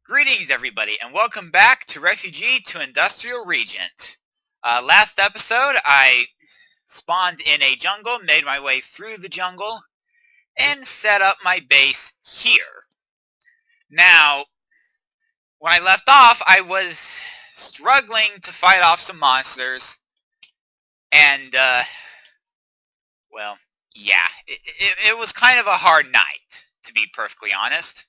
Greetings, everybody, and welcome back to Refugee to Industrial Regent. Last episode, I spawned in a jungle, made my way through the jungle, and set up my base here. Now, when I left off, I was struggling to fight off some monsters, and, well, yeah, it was kind of a hard night, to be perfectly honest.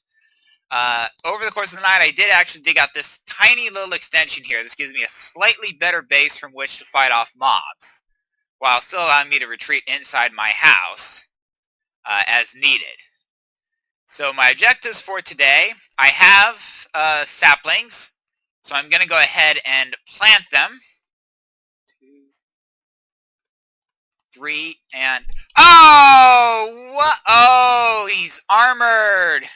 Over the course of the night, I did actually dig out this tiny little extension here. This gives me a slightly better base from which to fight off mobs, while still allowing me to retreat inside my house as needed. So my objectives for today, I have saplings, so I'm going to go ahead and plant them. 2, 3, and... Oh! What? Oh, he's armored!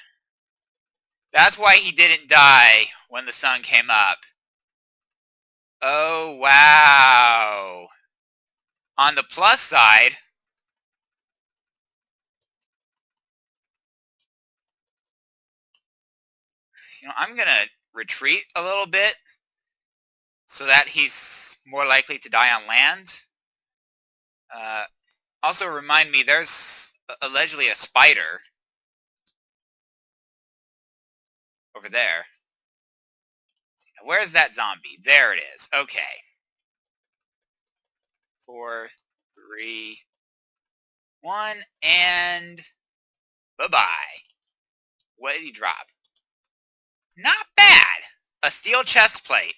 That's why he didn't die when the sun came up. Oh, wow. On the plus side, I'm going to retreat a little bit so that he's more likely to die on land. Also remind me, there's allegedly a spider over there. Where's that zombie? There it is. Okay. 4, 3, 1, and bye-bye. What did he drop? Not bad. A steel chest plate.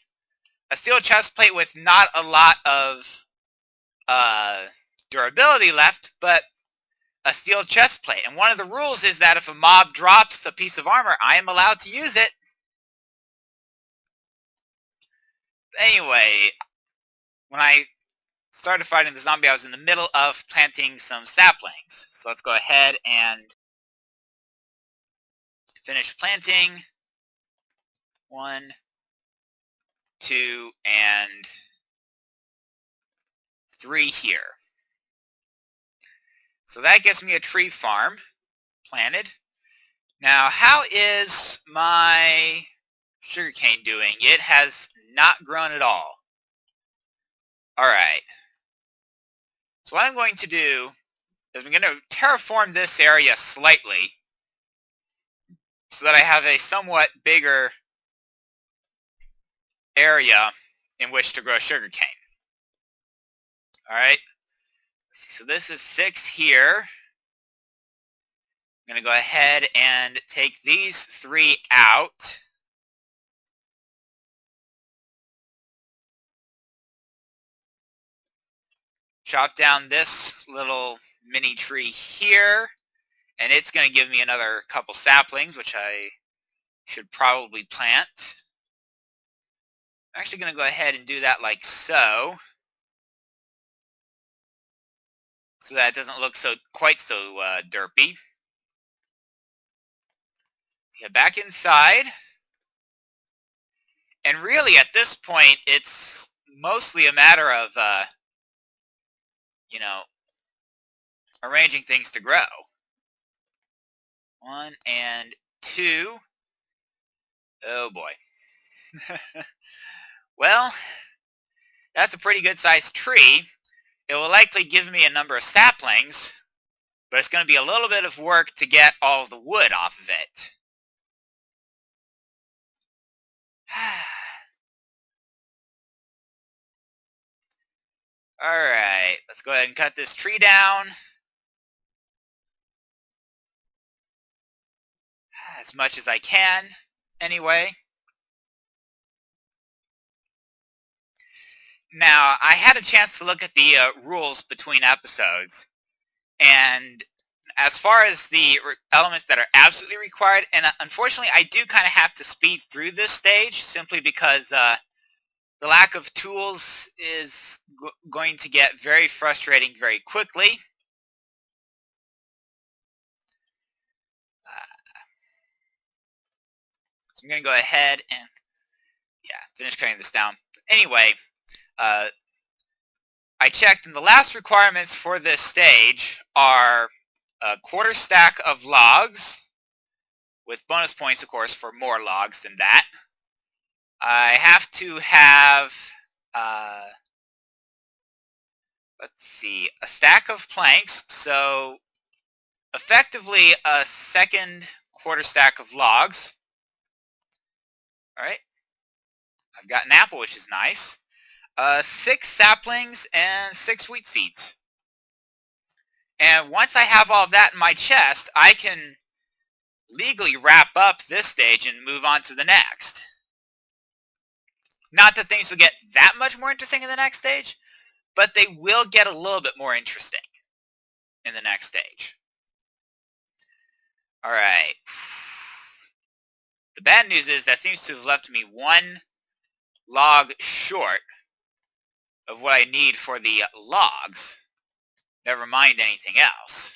A steel chest plate with not a lot of durability left, but a steel chest plate. And one of the rules is that if a mob drops a piece of armor, I am allowed to use it. Anyway, when I started fighting the zombie, I was in the middle of planting some saplings. So let's go ahead and finish planting. 1, 2, and 3 here. So that gets me a tree farm planted. Now, how is my sugarcane doing? It has not grown at all. Alright. So what I'm going to do is I'm going to terraform this area slightly so that I have a somewhat bigger area in which to grow sugarcane. Alright. So this is 6 here. I'm going to go ahead and take these 3 out. Chop down this little mini tree here, and it's going to give me another couple saplings, which I should probably plant. I'm actually going to go ahead and do that like so that it doesn't look quite so derpy. Get back inside. And really, at this point, it's mostly a matter of, arranging things to grow. 1 and 2. Oh boy. Well, that's a pretty good sized tree. It will likely give me a number of saplings, but it's going to be a little bit of work to get all of the wood off of it. Alright, let's go ahead and cut this tree down. As much as I can, anyway. Now, I had a chance to look at the rules between episodes, and as far as the elements that are absolutely required, and unfortunately I do kind of have to speed through this stage simply because the lack of tools is going to get very frustrating very quickly. So I'm going to go ahead and finish cutting this down. Anyway, I checked, and the last requirements for this stage are a quarter stack of logs, with bonus points, of course, for more logs than that. I have to have, let's see, a stack of planks, so effectively a second quarter stack of logs. Alright, I've got an apple, which is nice. 6 saplings and 6 wheat seeds. And once I have all of that in my chest, I can legally wrap up this stage and move on to the next. Not that things will get that much more interesting in the next stage, but they will get a little bit more interesting in the next stage. Alright. The bad news is that seems to have left me 1 log short of what I need for the logs. Never mind anything else.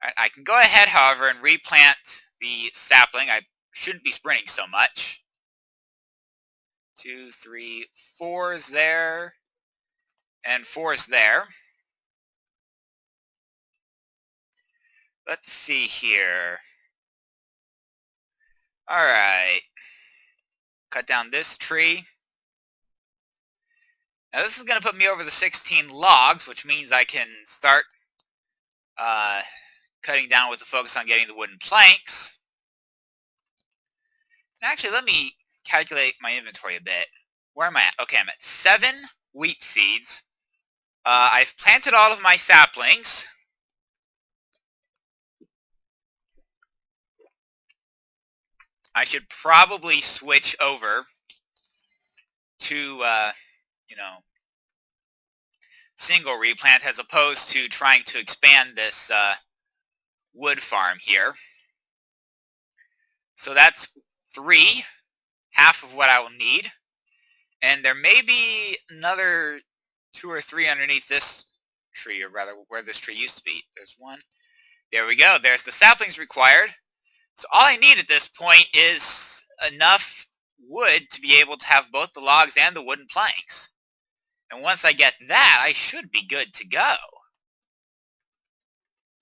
Alright, I can go ahead, however, and replant the sapling. I shouldn't be sprinting so much. 2, 3, 4 is there, and 4 is there. Let's see here. Alright. Cut down this tree. Now this is going to put me over the 16 logs, which means I can start cutting down with the focus on getting the wooden planks. And actually, let me calculate my inventory a bit. Where am I at? Okay, I'm at 7 wheat seeds. I've planted all of my saplings. I should probably switch over to, single replant as opposed to trying to expand this wood farm here. So that's 3, half of what I will need. And there may be another 2 or 3 underneath this tree, or rather where this tree used to be. There's 1. There we go. There's the saplings required. So all I need at this point is enough wood to be able to have both the logs and the wooden planks. And once I get that, I should be good to go.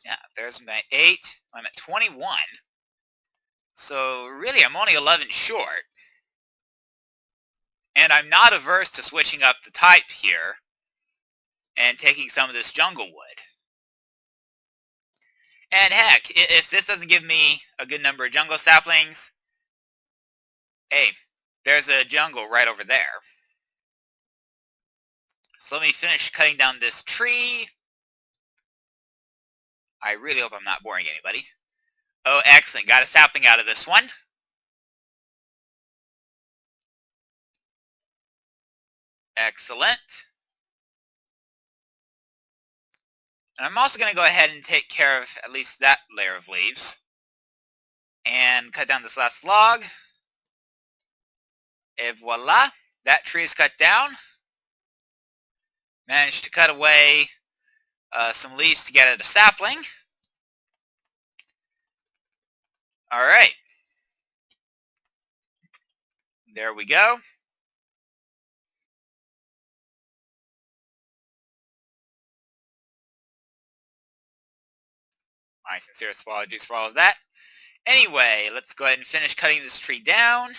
Yeah, there's my 8. I'm at 21. So really, I'm only 11 short. And I'm not averse to switching up the type here and taking some of this jungle wood. And heck, if this doesn't give me a good number of jungle saplings, hey, there's a jungle right over there. So let me finish cutting down this tree. I really hope I'm not boring anybody. Oh, excellent. Got a sapling out of this one. Excellent. And I'm also going to go ahead and take care of at least that layer of leaves. And cut down this last log. Et voila. That tree is cut down. Managed to cut away some leaves to get at a sapling. Alright. There we go. My sincerest apologies for all of that. Anyway, let's go ahead and finish cutting this tree down.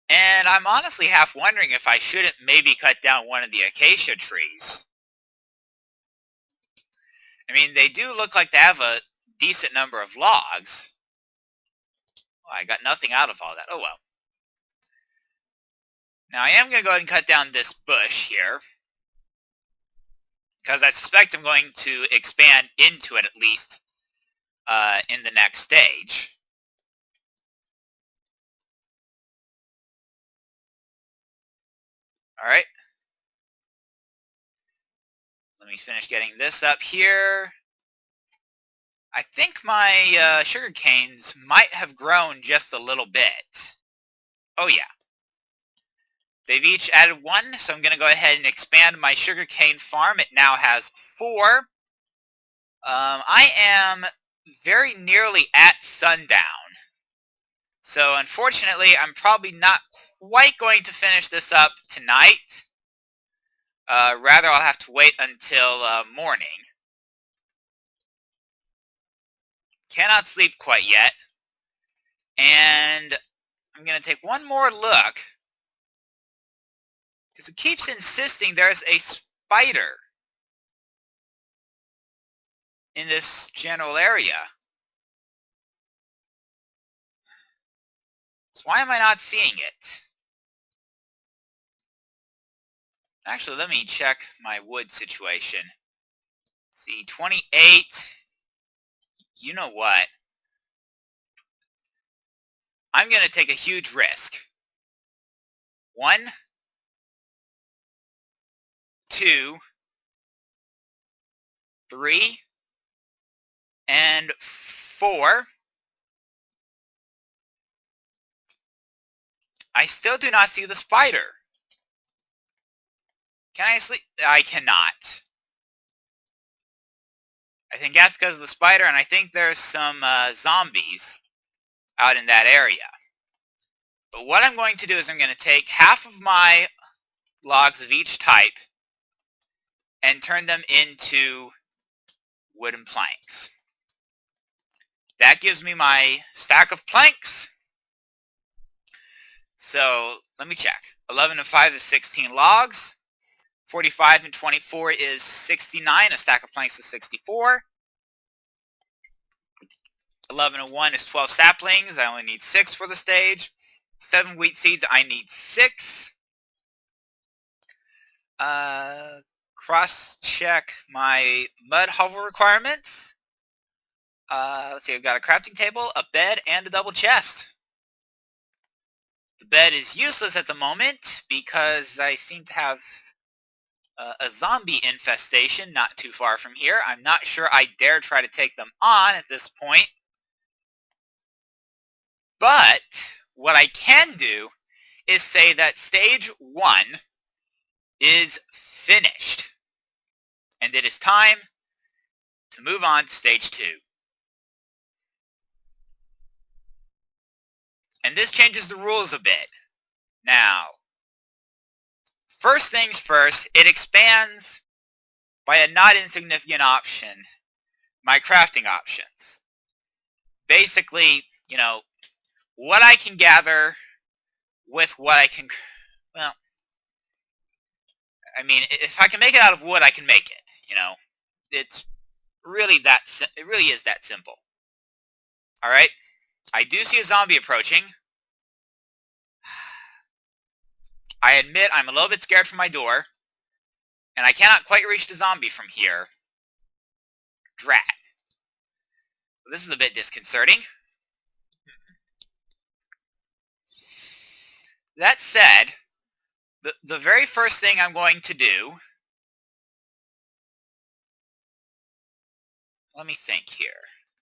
And I'm honestly half wondering if I shouldn't maybe cut down one of the acacia trees. I mean, they do look like they have a decent number of logs. Oh, I got nothing out of all that. Oh well. Now I am going to go ahead and cut down this bush here, because I suspect I'm going to expand into it at least in the next stage. Alright. Let me finish getting this up here. I think my sugar canes might have grown just a little bit. Oh yeah. They've each added 1, so I'm going to go ahead and expand my sugarcane farm. It now has 4. I am very nearly at sundown. So unfortunately, I'm probably not quite going to finish this up tonight. Rather, I'll have to wait until morning. Cannot sleep quite yet. And I'm going to take one more look, because it keeps insisting there's a spider in this general area. So why am I not seeing it? Actually, let me check my wood situation. See, 28. You know what? I'm going to take a huge risk. 1, 2, 3, and 4. I still do not see the spider. Can I sleep? I cannot. I think that's because of the spider, and I think there's some zombies out in that area. But what I'm going to do is I'm going to take half of my logs of each type and turn them into wooden planks. That gives me my stack of planks. So let me check. 11 and 5 is 16 logs. 45 and 24 is 69. A stack of planks is 64. 11 and 1 is 12 saplings. I only need 6 for the stage. 7 wheat seeds. I need 6. Cross-check my mud hovel requirements. Let's see, I've got a crafting table, a bed, and a double chest. The bed is useless at the moment because I seem to have a zombie infestation not too far from here. I'm not sure I dare try to take them on at this point. But what I can do is say that stage 1 is finished. And it is time to move on to stage 2. And this changes the rules a bit. Now, first things first, it expands by a not insignificant option, my crafting options. Basically, you know, what I can gather with what I can, well, I mean, if I can make it out of wood, I can make it, you know. It really is that simple. Alright, I do see a zombie approaching. I admit I'm a little bit scared from my door, and I cannot quite reach the zombie from here. Drat. This is a bit disconcerting. That said, the very first thing I'm going to do, let me think here,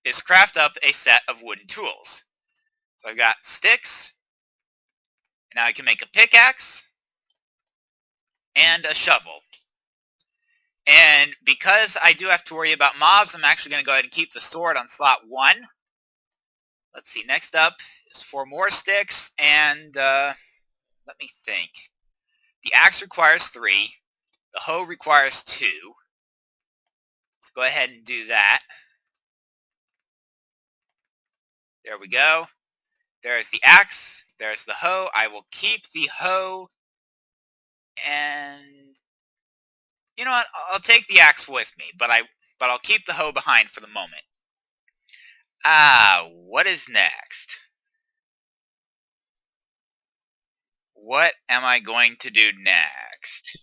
is craft up a set of wooden tools. So I've got sticks, and now I can make a pickaxe, and a shovel. And because I do have to worry about mobs, I'm actually going to go ahead and keep the sword on slot 1. Let's see, next up is 4 more sticks, and let me think. The axe requires 3. The hoe requires 2. Let's go ahead and do that. There we go. There's the axe. There's the hoe. I will keep the hoe. And you know what? I'll take the axe with me, but I'll keep the hoe behind for the moment. What is next? What am I going to do next?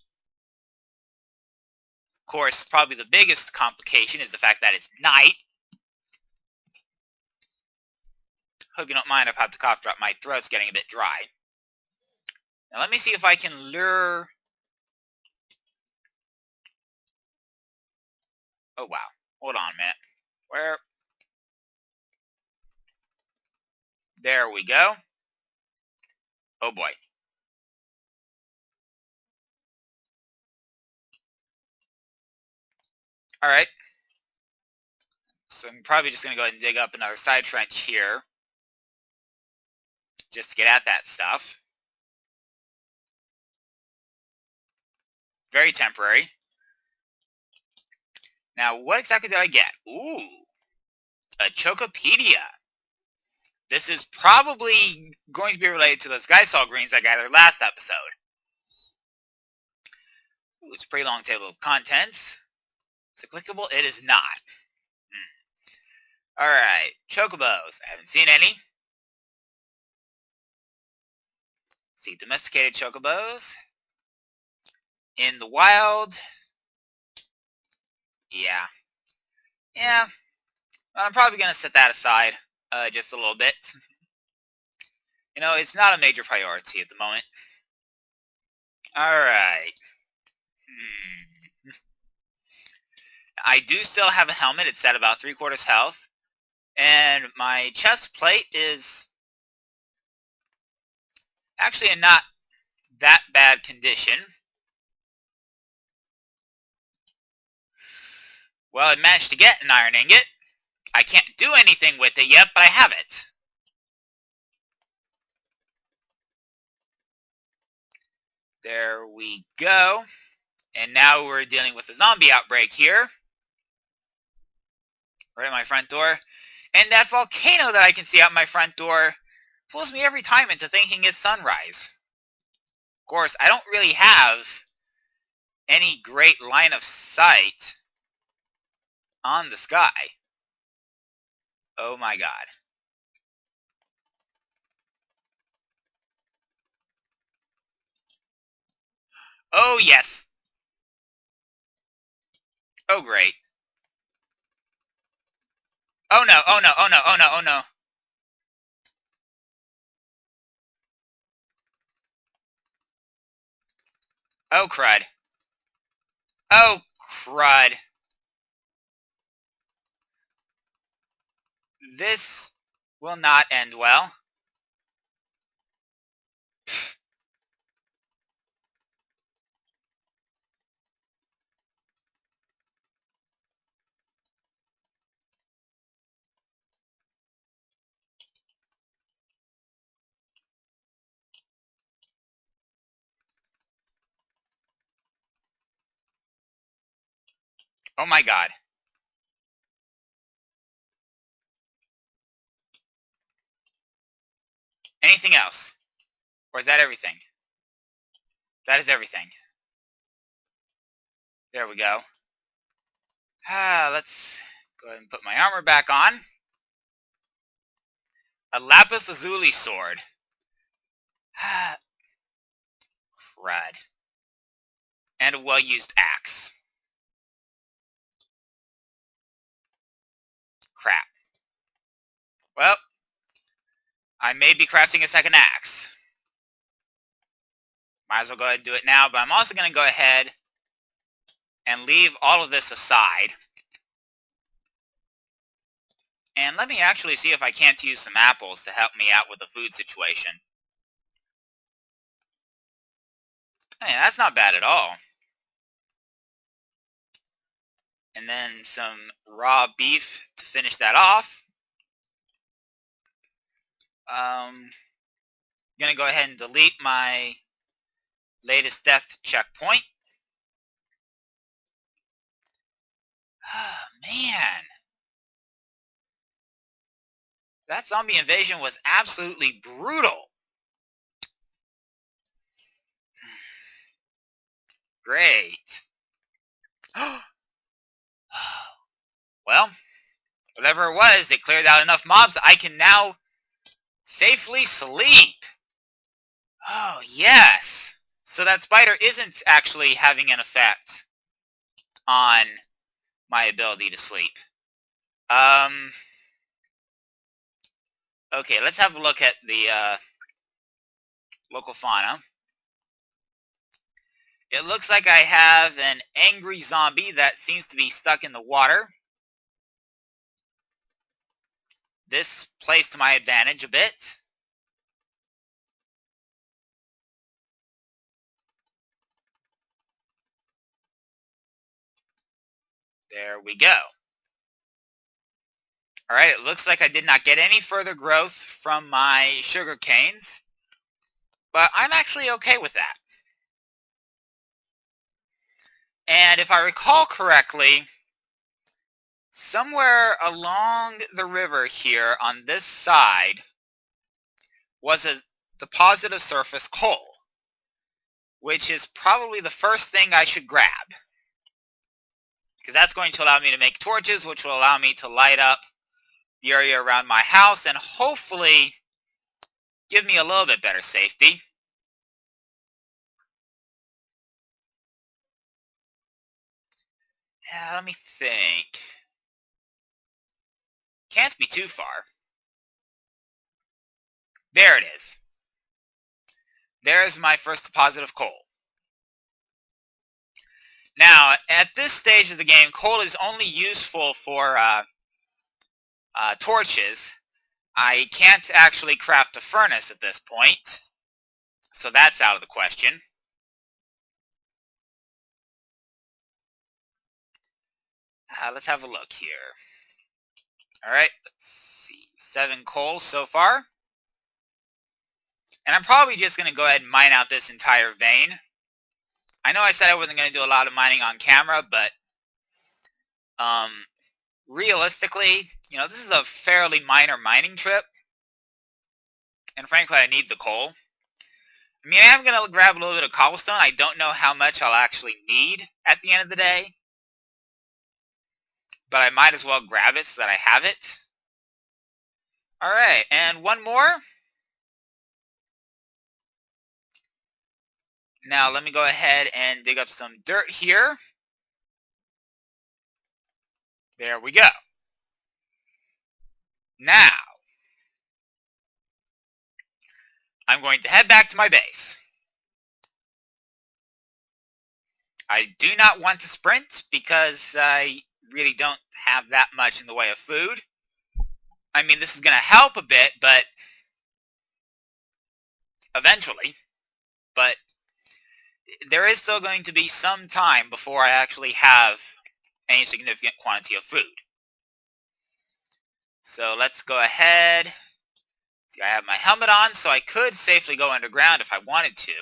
Of course, probably the biggest complication is the fact that it's night. Hope you don't mind, I've had the cough drop. My throat's getting a bit dry. Now let me see if I can lure... Oh wow. Hold on a minute. Where... There we go. Oh boy. Alright. So I'm probably just going to go ahead and dig up another side trench here. Just to get at that stuff. Very temporary. Now, what exactly did I get? Ooh, a Chocopedia. This is probably going to be related to those Gysol greens I gathered last episode. Ooh, it's a pretty long table of contents. Is it clickable? It is not. Alright, Chocobos. I haven't seen any. See, domesticated Chocobos. In the wild. Yeah. Yeah. I'm probably going to set that aside just a little bit. You know, it's not a major priority at the moment. Alright. I do still have a helmet. It's at about 3/4 health. And my chest plate is actually in not that bad condition. Well, I managed to get an iron ingot. I can't do anything with it yet, but I have it. There we go. And now we're dealing with a zombie outbreak here. Right at my front door. And that volcano that I can see out my front door fools me every time into thinking it's sunrise. Of course, I don't really have any great line of sight on the sky. Oh my god. Oh yes. Oh great. Oh no, oh no, oh no, oh no, oh no. Oh crud. Oh crud. This will not end well. Oh my god. Anything else? Or is that everything? That is everything. There we go. Let's go ahead and put my armor back on. A lapis lazuli sword. Crud. And a well-used axe. Crap. Well, I may be crafting a second axe. Might as well go ahead and do it now, but I'm also going to go ahead and leave all of this aside. And let me actually see if I can't use some apples to help me out with the food situation. Hey, that's not bad at all. And then some raw beef to finish that off. Gonna go ahead and delete my latest death checkpoint. Man. That zombie invasion was absolutely brutal. Great. Well, whatever it was, it cleared out enough mobs that I can now safely sleep. Oh, yes. So that spider isn't actually having an effect on my ability to sleep. Okay, let's have a look at the local fauna. It looks like I have an angry zombie that seems to be stuck in the water. This plays to my advantage a bit. There we go. Alright, it looks like I did not get any further growth from my sugar canes, but I'm actually okay with that. And if I recall correctly, somewhere along the river here on this side was a deposit of surface coal, which is probably the first thing I should grab, because that's going to allow me to make torches, which will allow me to light up the area around my house and hopefully give me a little bit better safety. Let me think. Can't be too far. There it is. There's my first deposit of coal. Now, at this stage of the game, coal is only useful for torches. I can't actually craft a furnace at this point, so that's out of the question. Let's have a look here. Alright, let's see. 7 coal so far. And I'm probably just going to go ahead and mine out this entire vein. I know I said I wasn't going to do a lot of mining on camera, but realistically, this is a fairly minor mining trip. And frankly, I need the coal. I mean, I am going to grab a little bit of cobblestone. I don't know how much I'll actually need at the end of the day, but I might as well grab it so that I have it. Alright, and one more. Now let me go ahead and dig up some dirt here. There we go. Now, I'm going to head back to my base. I do not want to sprint because I really don't have that much in the way of food. I mean, this is going to help a bit, but eventually. But there is still going to be some time before I actually have any significant quantity of food. So let's go ahead. See, I have my helmet on, so I could safely go underground if I wanted to.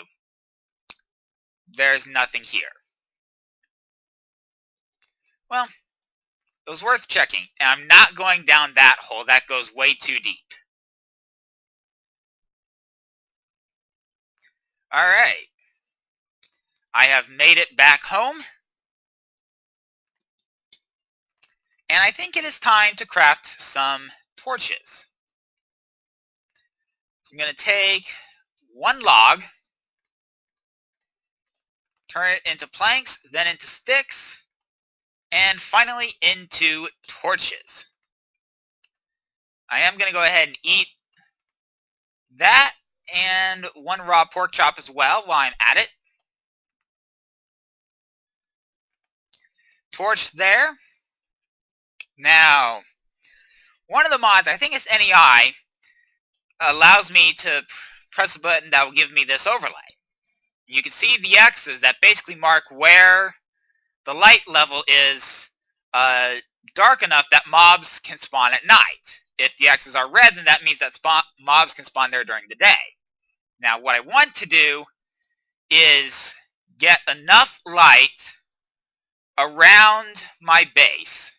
There's nothing here. Well, it was worth checking, and I'm not going down that hole. That goes way too deep. Alright. I have made it back home. And I think it is time to craft some torches. So I'm going to take one log, turn it into planks, then into sticks, and finally into torches. I am going to go ahead and eat that and one raw pork chop as well while I'm at it. Torch there. Now, one of the mods, I think it's NEI, allows me to press a button that will give me this overlay. You can see the X's that basically mark where the light level is dark enough that mobs can spawn at night. If the X's are red, then that means that mobs can spawn there during the day. Now, what I want to do is get enough light around my base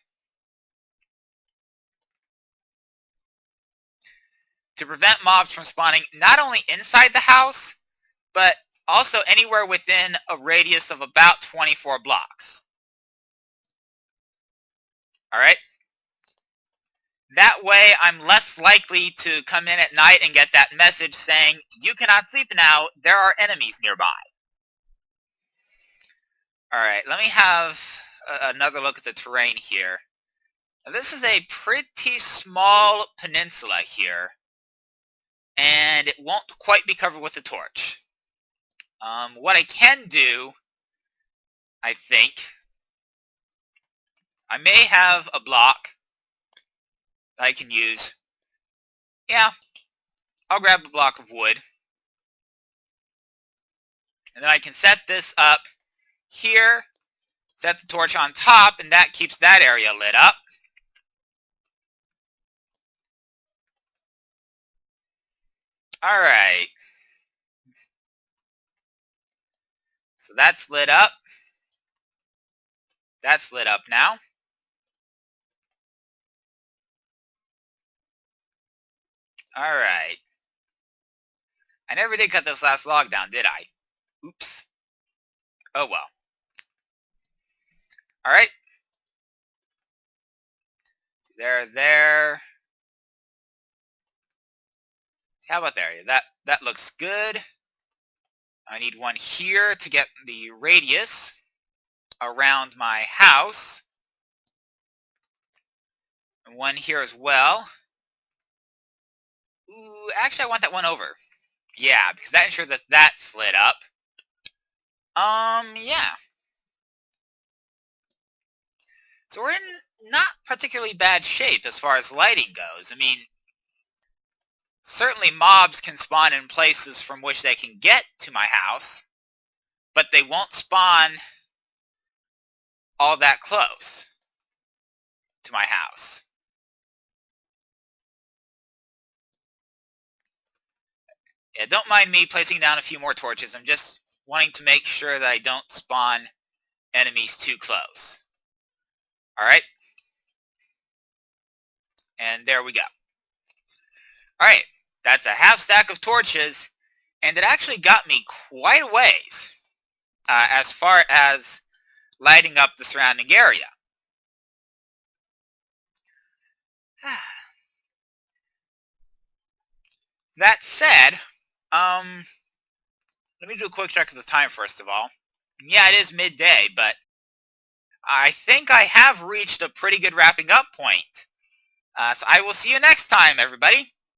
to prevent mobs from spawning not only inside the house, but also anywhere within a radius of about 24 blocks. Alright? That way, I'm less likely to come in at night and get that message saying, "You cannot sleep now, there are enemies nearby." Alright, let me have another look at the terrain here. Now, this is a pretty small peninsula here, and it won't quite be covered with a torch. What I can do, I think, I may have a block that I can use. Yeah, I'll grab a block of wood. And then I can set this up here, set the torch on top, and that keeps that area lit up. Alright. So that's lit up. That's lit up now. Alright. I never did cut this last log down, did I? Oops. Oh well. Alright. There. How about there? That looks good. I need one here to get the radius around my house. And one here as well. Ooh, actually I want that one over. Yeah, because that ensures that that's lit up. Yeah. So we're in not particularly bad shape as far as lighting goes. I mean, certainly mobs can spawn in places from which they can get to my house, but they won't spawn all that close to my house. Yeah, don't mind me placing down a few more torches. I'm just wanting to make sure that I don't spawn enemies too close. Alright. And there we go. Alright. That's a half stack of torches. And it actually got me quite a ways as far as lighting up the surrounding area. That said, let me do a quick check of the time first of all. Yeah, it is midday, but I think I have reached a pretty good wrapping up point. So I will see you next time, everybody.